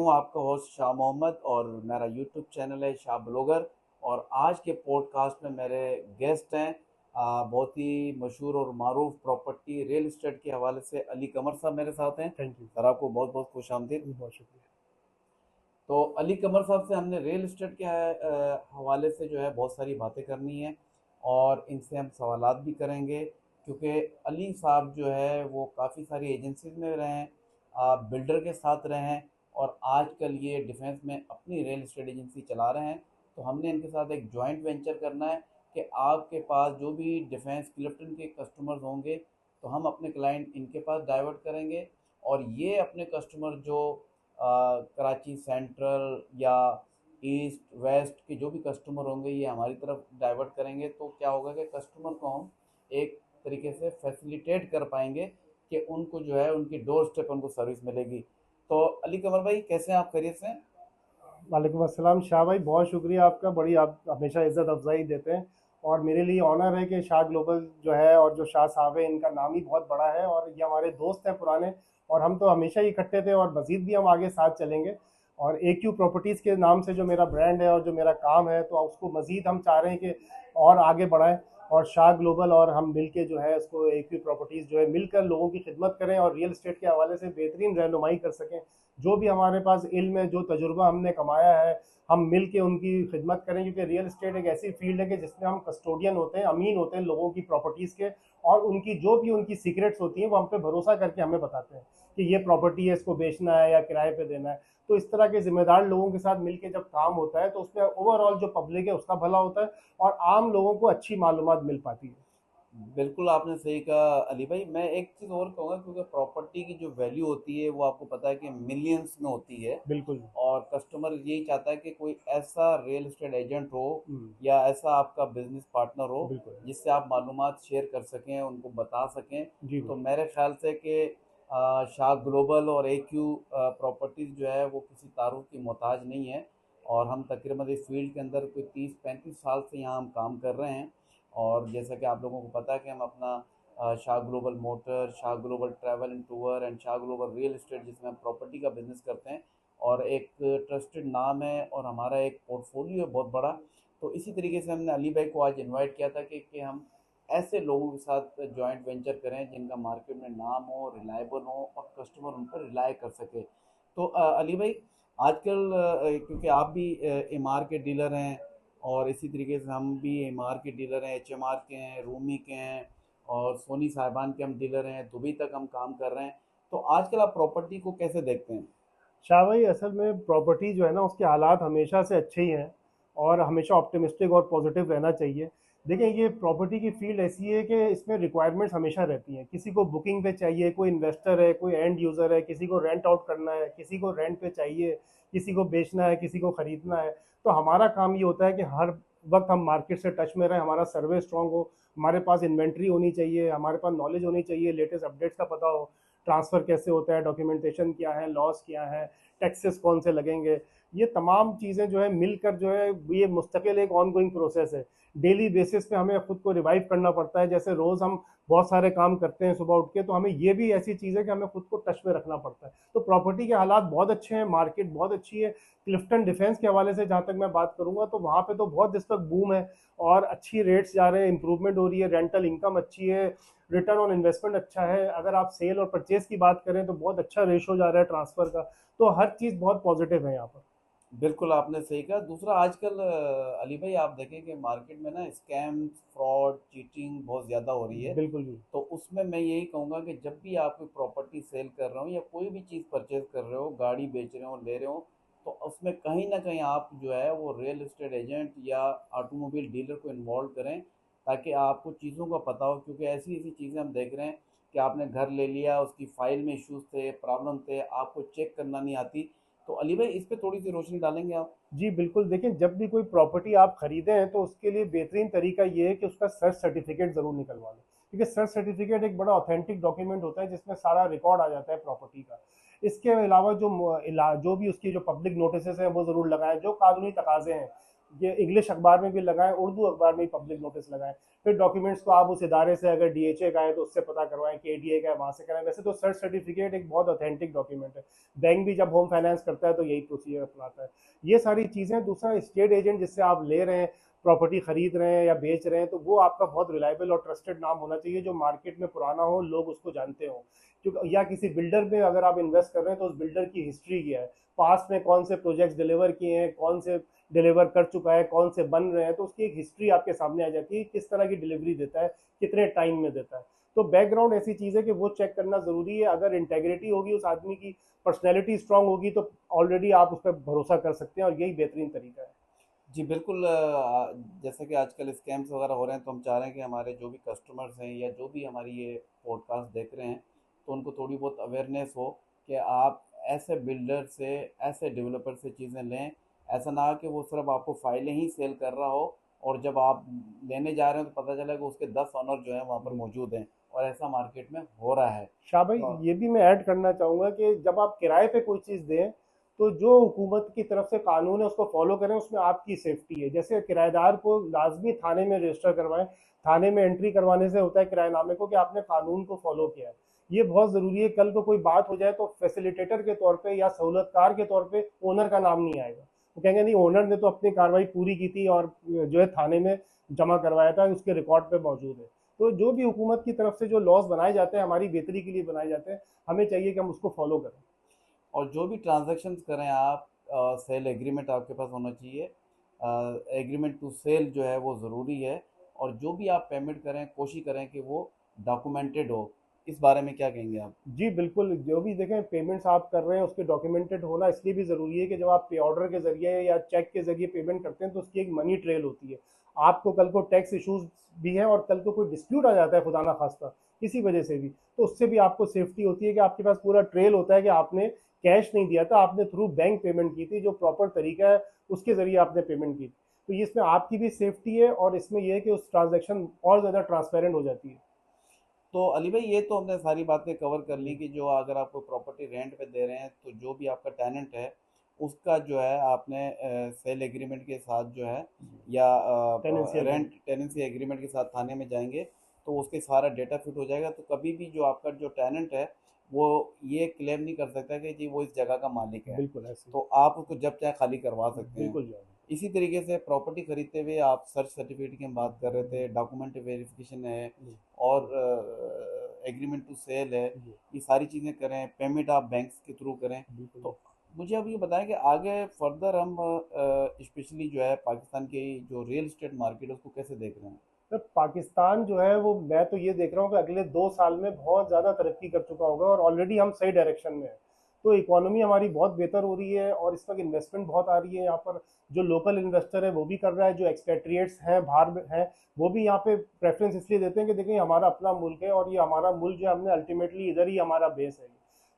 हूँ आपका होस्ट शाह मोहम्मद और मेरा यूट्यूब चैनल है शाह ब्लॉगर। और आज के पॉडकास्ट में मेरे गेस्ट हैं बहुत ही मशहूर और मारूफ प्रॉपर्टी रियल इस्टेट के हवाले से अली कमर साहब मेरे साथ हैं। थैंक यू सर आपको बहुत बहुत खुश आमदीद। जी, बहुत शुक्रिया। तो अली कमर साहब से हमने रियल इस्टेट के हवाले से जो है बहुत सारी बातें करनी है और इनसे हम सवालात भी करेंगे, क्योंकि अली साहब जो है वो काफ़ी सारी एजेंसीज में रहे हैं, बिल्डर के साथ रहे हैं और आजकल ये डिफेंस में अपनी रियल इस्टेट एजेंसी चला रहे हैं। तो हमने इनके साथ एक जॉइंट वेंचर करना है कि आपके पास जो भी डिफेंस क्लिफ्टन के कस्टमर्स होंगे तो हम अपने क्लाइंट इनके पास डाइवर्ट करेंगे, और ये अपने कस्टमर जो कराची सेंट्रल या ईस्ट वेस्ट के जो भी कस्टमर होंगे ये हमारी तरफ डाइवर्ट करेंगे। तो क्या होगा कि कस्टमर को हम एक तरीके से फैसिलिटेट कर पाएंगे कि उनको जो है उनकी डोर स्टेप उनको सर्विस मिलेगी। तो अली कमर भाई कैसे हैं आप, खैरियत से हैं? वालेकुम अस्सलाम शाह भाई, बहुत शुक्रिया आपका। बड़ी आप हमेशा इज़्ज़त अफजाई देते हैं और मेरे लिए ऑनर है कि शाह ग्लोबल जो है और जो शाह साहब है इनका नाम ही बहुत बड़ा है और ये हमारे दोस्त हैं पुराने। और हम तो हमेशा ही इकट्ठे थे और मज़ीद भी हम आगे साथ चलेंगे। और ए क्यू प्रॉपर्टीज़ के नाम से जो मेरा ब्रांड है और जो मेरा काम है तो उसको मज़ीद हम चाह रहे हैं कि और आगे बढ़ाएं। और शाह ग्लोबल और हम मिल के जो है इसको ए क्यू प्रॉपर्टीज़ जो है मिलकर लोगों की खिदमत करें और रियल इस्टेट के हवाले से बेहतरीन रहनुमाई कर सकें। जो भी हमारे पास इल्म है, जो तजुर्बा हमने कमाया है, हम मिल के उनकी खिदमत करें, क्योंकि रियल इस्टेट एक ऐसी फील्ड है कि जिसमें हम कस्टोडियन होते हैं, अमीन होते हैं लोगों की प्रॉपर्टीज़ के। और उनकी जो भी उनकी सीक्रेट्स होती हैं वो हम पे भरोसा करके हमें बताते हैं कि ये प्रॉपर्टी है, इसको बेचना है या किराए पे देना है। तो इस तरह के जिम्मेदार लोगों के साथ मिलके जब काम होता है तो उसमें ओवरऑल जो पब्लिक है उसका भला होता है और आम लोगों को अच्छी मालूमात मिल पाती है। बिल्कुल आपने सही कहा अली भाई। मैं एक चीज़ और कहूँगा, क्योंकि प्रॉपर्टी की जो वैल्यू होती है वो आपको पता है कि मिलियंस में होती है, बिल्कुल। और कस्टमर यही चाहता है कि कोई ऐसा रियल एस्टेट एजेंट हो हम्म, या ऐसा आपका बिजनेस पार्टनर हो बिल्कुल। जिससे आप मालूमात शेयर कर सकें, उनको बता सकें। जी तो बिल्कुल। मेरे ख्याल से कि शाह ग्लोबल और ए क्यू प्रॉपर्टीज़ जो है वो किसी तारुफ की मोहताज नहीं है। और हम तकरीबन इस फील्ड के अंदर कोई 30-35 साल से यहाँ हम काम कर रहे हैं। और जैसा कि आप लोगों को पता है कि हम अपना Shah global motor, Shah global travel and tour and Shah global real estate, जिसमें हम प्रॉपर्टी का बिजनेस करते हैं, और एक ट्रस्टेड नाम है और हमारा एक पोर्टफोलियो है बहुत बड़ा। तो इसी तरीके से हमने अली भाई को आज इनवाइट किया था कि हम ऐसे लोगों के साथ जॉइंट वेंचर करें जिनका मार्केट में नाम हो, रिलायबल हो और कस्टमर उन पर रिलाय कर सके। तो अली भाई, आजकल क्योंकि आप भी एम आर के डीलर हैं और इसी तरीके से हम भी एम आर के डीलर हैं, एच एम आर के हैं, रूमी के हैं और सोनी साहिबान के हम डीलर हैं, दुबई तक हम काम कर रहे हैं। तो आजकल आप प्रॉपर्टी को कैसे देखते हैं? शाह भाई, असल में प्रॉपर्टी जो है ना उसके हालात हमेशा से अच्छे ही हैं और हमेशा ऑप्टिमिस्टिक और पॉजिटिव रहना चाहिए। देखिए, ये प्रॉपर्टी की फील्ड ऐसी है कि इसमें रिक्वायरमेंट्स हमेशा रहती हैं। किसी को बुकिंग पे चाहिए, कोई इन्वेस्टर है, कोई एंड यूज़र है, किसी को रेंट आउट करना है, किसी को रेंट पे चाहिए, किसी को बेचना है, किसी को ख़रीदना है। तो हमारा काम ये होता है कि हर वक्त हम मार्केट से टच में रहें, हमारा सर्वे स्ट्रांग हो, हमारे पास इन्वेंट्री होनी चाहिए, हमारे पास नॉलेज होनी चाहिए, लेटेस्ट अपडेट्स का पता हो, ट्रांसफ़र कैसे होता है, डॉक्यूमेंटेशन क्या है, लॉस क्या है, टैक्सेस कौन से लगेंगे। ये तमाम चीज़ें जो है मिलकर जो है ये मुस्तकिल एक ऑनगोइंग प्रोसेस है। डेली बेसिस पे हमें खुद को रिवाइव करना पड़ता है। जैसे रोज़ हम बहुत सारे काम करते हैं सुबह उठ के, तो हमें ये भी ऐसी चीज़ है कि हमें खुद को टच में रखना पड़ता है। तो प्रॉपर्टी के हालात बहुत अच्छे हैं, मार्केट बहुत अच्छी है। क्लिफ्टन डिफेंस के हवाले से जहाँ तक मैं बात करूँगा तो वहाँ पे तो बहुत इस वक्त बूम है और अच्छी रेट्स जा रहे हैं, इंप्रूवमेंट हो रही है, रेंटल इनकम अच्छी है, रिटर्न ऑन इन्वेस्टमेंट अच्छा है। अगर आप सेल और परचेज की बात करें तो बहुत अच्छा रेशो जा रहा है ट्रांसफ़र का। तो हर चीज़ बहुत पॉजिटिव है यहाँ पर। बिल्कुल आपने सही कहा। दूसरा, आजकल अली भाई आप देखें कि मार्केट में ना स्कैम, फ्रॉड, चीटिंग बहुत ज़्यादा हो रही है। बिल्कुल भी। तो उसमें मैं यही कहूँगा कि जब भी आप कोई प्रॉपर्टी सेल कर रहे हो या कोई भी चीज़ परचेज कर रहे हो, गाड़ी बेच रहे हो, ले रहे हो, तो उसमें कहीं ना कहीं आप जो है वो रियल एस्टेट एजेंट या ऑटोमोबाइल डीलर को इन्वॉल्व करें, ताकि आपको चीज़ों का पता हो। क्योंकि ऐसी ऐसी चीज़ें हम देख रहे हैं कि आपने घर ले लिया, उसकी फ़ाइल में इश्यूज थे, प्रॉब्लम थे, आपको चेक करना नहीं आती। तो अली भाई इस पे थोड़ी सी रोशनी डालेंगे आप? जी बिल्कुल, देखिए जब भी कोई प्रॉपर्टी आप खरीदें हैं तो उसके लिए बेहतरीन तरीका ये है कि उसका सर्च सर्टिफिकेट ज़रूर निकलवा लें, क्योंकि सर्च सर्टिफिकेट एक बड़ा ऑथेंटिक डॉक्यूमेंट होता है जिसमें सारा रिकॉर्ड आ जाता है प्रॉपर्टी का। इसके अलावा जो भी उसकी जो पब्लिक नोटिस हैं वो ज़रूर लगाएं, जो कानूनी तकाजे हैं। ये इंग्लिश अखबार में भी लगाएं, उर्दू अखबार में भी पब्लिक नोटिस लगाएं। फिर डॉक्यूमेंट्स को आप उस इदारे से, अगर डीएचए का है तो उससे पता करवाएं, केडीए का है वहाँ से कराएं। वैसे तो सर्च सर्टिफिकेट एक बहुत ऑथेंटिक डॉक्यूमेंट है। बैंक भी जब होम फाइनेंस करता है तो यही प्रोसीजर अपनाता है। ये सारी चीज़ें। दूसरा, स्टेट एजेंट जिससे आप ले रहे हैं, प्रॉपर्टी खरीद रहे हैं या बेच रहे हैं, तो वो आपका बहुत रिलायबल और ट्रस्टेड नाम होना चाहिए, जो मार्केट में पुराना हो, लोग उसको जानते हो। क्योंकि या किसी बिल्डर में अगर आप इन्वेस्ट कर रहे हैं तो उस बिल्डर की हिस्ट्री क्या है, पास्ट में कौन से प्रोजेक्ट्स डिलीवर किए हैं, कौन से डिलीवर कर चुका है, कौन से बन रहे हैं, तो उसकी एक हिस्ट्री आपके सामने आ जाती है, किस तरह की डिलीवरी देता है, कितने टाइम में देता है। तो बैकग्राउंड ऐसी चीज़ है कि वो चेक करना ज़रूरी है। अगर इंटेग्रिटी होगी उस आदमी की, पर्सनैलिटी स्ट्रांग होगी, तो ऑलरेडी आप उस पर भरोसा कर सकते हैं, और यही बेहतरीन तरीका है। जी बिल्कुल। जैसे कि आजकल स्कैम्स वगैरह हो रहे हैं, तो हम चाह रहे हैं कि हमारे जो भी कस्टमर्स हैं या जो भी हमारी ये पॉडकास्ट देख रहे हैं, तो उनको थोड़ी बहुत अवेयरनेस हो कि आप ऐसे बिल्डर से, ऐसे डेवलपर से चीज़ें लें। ऐसा ना हो कि वो सिर्फ आपको फाइलें ही सेल कर रहा हो, और जब आप लेने जा रहे हो तो पता चला कि उसके 10 ऑनर जो हैं वहाँ पर मौजूद हैं, और ऐसा मार्केट में हो रहा है। शाह भाई, तो ये भी मैं ऐड करना चाहूँगा कि जब आप किराए पे कोई चीज़ दें, तो जो हुकूमत की तरफ से कानून है उसको फॉलो करें, उसमें आपकी सेफ्टी है। जैसे किराएदार को लाजमी थाने में रजिस्टर करवाएं। थाने में एंट्री करवाने से होता है किराएनामे को कि आपने कानून को फॉलो किया है। ये बहुत ज़रूरी है। कल को कोई बात हो जाए तो फैसिलिटेटर के तौर पे या सहूलतकार के तौर पे ओनर का नाम नहीं आएगा। वो कहेंगे नहीं, ओनर ने तो अपनी कार्रवाई पूरी की थी और जो है थाने में जमा करवाया था, उसके रिकॉर्ड पे मौजूद है। तो जो भी हुकूमत की तरफ से जो लॉज बनाए जाते हैं, हमारी बेहतरी के लिए बनाए जाते हैं, हमें चाहिए कि हम उसको फॉलो करें। और जो भी ट्रांजैक्शंस करें आप, सेल एग्रीमेंट आपके पास होना चाहिए। एग्रीमेंट टू सेल जो है वो ज़रूरी है। और जो भी आप पेमेंट करें, कोशिश करें कि वो डॉक्यूमेंटेड हो। इस बारे में क्या कहेंगे आप? जी बिल्कुल, जो भी देखें पेमेंट्स आप कर रहे हैं उसके डॉक्यूमेंटेड होना इसलिए भी ज़रूरी है कि जब आप पे ऑर्डर के ज़रिए या चेक के ज़रिए पेमेंट करते हैं तो उसकी एक मनी ट्रेल होती है। आपको कल को टैक्स इश्यूज भी हैं, और कल को कोई डिस्प्यूट आ जाता है खुदा ना खास्ता किसी वजह से भी, तो उससे भी आपको सेफ्टी होती है कि आपके पास पूरा ट्रेल होता है कि आपने कैश नहीं दिया था, आपने थ्रू बैंक पेमेंट की थी, जो प्रॉपर तरीका है उसके ज़रिए आपने पेमेंट की थी। तो ये इसमें आपकी भी सेफ्टी है, और इसमें यह है कि उस ट्रांजेक्शन और ज़्यादा ट्रांसपेरेंट हो जाती है। तो अली भाई, ये तो हमने सारी बातें कवर कर ली कि जो अगर आप कोई प्रॉपर्टी रेंट पे दे रहे हैं, तो जो भी आपका टेनेंट है उसका जो है आपने सेल एग्रीमेंट के साथ जो है, या tenancy rent agreement. Tenancy agreement के साथ थाने में जाएंगे, तो उसके सारा डेटा फिट हो जाएगा। तो कभी भी जो आपका जो टेनेंट है वो ये क्लेम नहीं कर सकता कि जी वो इस जगह का मालिक है। बिल्कुल ऐसे तो आप उसको जब चाहे खाली करवा ही। सकते हैं। बिल्कुल जाएगा। इसी तरीके से प्रॉपर्टी खरीदते हुए आप सर्च सर्टिफिकेट की हम बात कर रहे थे, डॉक्यूमेंट वेरिफिकेशन है, जी। और एग्रीमेंट टू सेल है। जी। ये सारी चीज़ें करें, पेमेंट आप बैंक्स के थ्रू करें। बिल्कुल। तो मुझे अब ये बताएं कि आगे फर्दर हम स्पेशली जो है पाकिस्तान की जो रियल इस्टेट मार्केट है उसको कैसे देख रहे हैं? सर, पाकिस्तान जो है वो, मैं तो ये देख रहा हूँ कि अगले 2 साल में बहुत ज़्यादा तरक्की कर चुका होगा, और ऑलरेडी हम सही डायरेक्शन में है। तो इकोनॉमी हमारी बहुत बेहतर हो रही है, और इस वक्त इन्वेस्टमेंट बहुत आ रही है यहाँ पर। जो लोकल इन्वेस्टर है वो भी कर रहा है, जो एक्सपेट्रिएट्स हैं बाहर में हैं, वो भी यहाँ पे प्रेफरेंस इसलिए देते हैं कि देखिए हमारा अपना मुल्क है, और ये हमारा मुल्क जो है, हमने अल्टीमेटली इधर ही हमारा बेस है।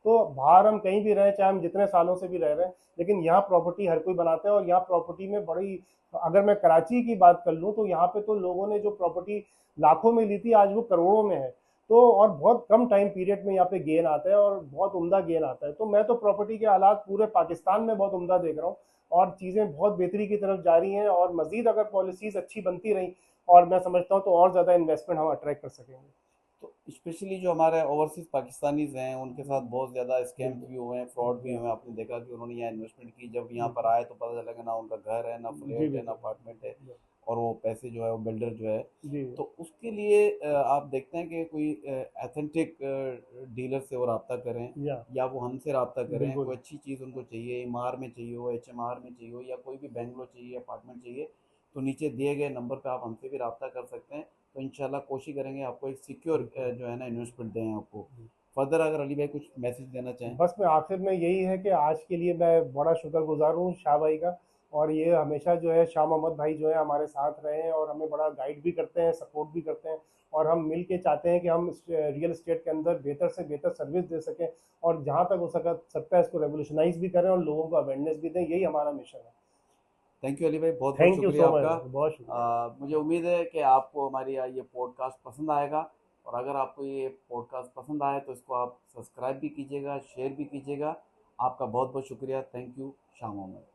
तो बाहर हम कहीं भी रहें, चाहे हम जितने सालों से भी रह रहे हैं, लेकिन यहाँ प्रॉपर्टी हर कोई बनाता है, और यहाँ प्रॉपर्टी में बड़ी, अगर मैं कराची की बात कर लूँ तो यहाँ पे तो लोगों ने जो प्रॉपर्टी लाखों में ली थी, आज वो करोड़ों में है। तो और बहुत कम टाइम पीरियड में यहाँ पे गेन आता है, और बहुत उम्दा गेन आता है। तो मैं तो प्रॉपर्टी के हालात पूरे पाकिस्तान में बहुत उम्दा देख रहा हूँ, और चीज़ें बहुत बेहतरी की तरफ जा रही हैं, और मजीद अगर पॉलिसीज़ अच्छी बनती रही, और मैं समझता हूँ तो और ज़्यादा इन्वेस्टमेंट हम अट्रैक्ट कर सकेंगे। तो स्पेशली जो हमारे ओवरसीज पाकिस्तानीज हैं उनके साथ बहुत ज़्यादा स्कैम्स बिल्कुल। भी हुए हैं, फ्रॉड भी हुए हैं। आपने देखा कि उन्होंने यहाँ इन्वेस्टमेंट की, जब यहाँ पर बिल्कुल। आए तो पता चला कि ना उनका घर है, ना जी फ्लैट है, ना बिल्कुल। अपार्टमेंट है, और वो पैसे जो है वो बिल्डर जो है। जी। तो उसके लिए आप देखते हैं कि कोई एथेंटिक डीलर से वो रब्ता करें, या। या वो हमसे रब्ता करें। बिल्कुल। कोई अच्छी चीज़ उनको चाहिए, एमआर में चाहिए हो, एचएमआर में चाहिए हो, या कोई भी बेंगलो चाहिए, अपार्टमेंट चाहिए, तो नीचे दिए गए नंबर पे आप हमसे भी रब्ता कर सकते हैं। तो इंशाल्लाह कोशिश करेंगे आपको एक सिक्योर बिल्कुल। जो है ना इन्वेस्टमेंट दें आपको। फर्दर अगर अली भाई कुछ मैसेज देना चाहें? बस मैं आखिर में यही है कि आज के लिए मैं बड़ा शुक्रगुजार हूँ शाह भाई का। और ये हमेशा जो है शाह मोहम्मद भाई जो है हमारे साथ रहे हैं, और हमें बड़ा गाइड भी करते हैं, सपोर्ट भी करते हैं। और हम मिल के चाहते हैं कि हम रियल इस्टेट के अंदर बेहतर से बेहतर सर्विस दे सकें, और जहाँ तक हो सकता है इसको रेवोल्यूशनाइज भी करें, और लोगों को अवेयरनेस भी दें। यही हमारा मिशन है। थैंक यू अली भाई, बहुत बहुत थैंक यू शुक्रिया सो मच आपका। भाई, बहुत शुक्रिया। मुझे उम्मीद है कि आपको हमारी ये पॉडकास्ट पसंद आएगा। और अगर आपको ये पॉडकास्ट पसंद आए तो इसको आप सब्सक्राइब भी कीजिएगा, शेयर भी कीजिएगा। आपका बहुत बहुत शुक्रिया। Thank you. शाह मोहम्मद।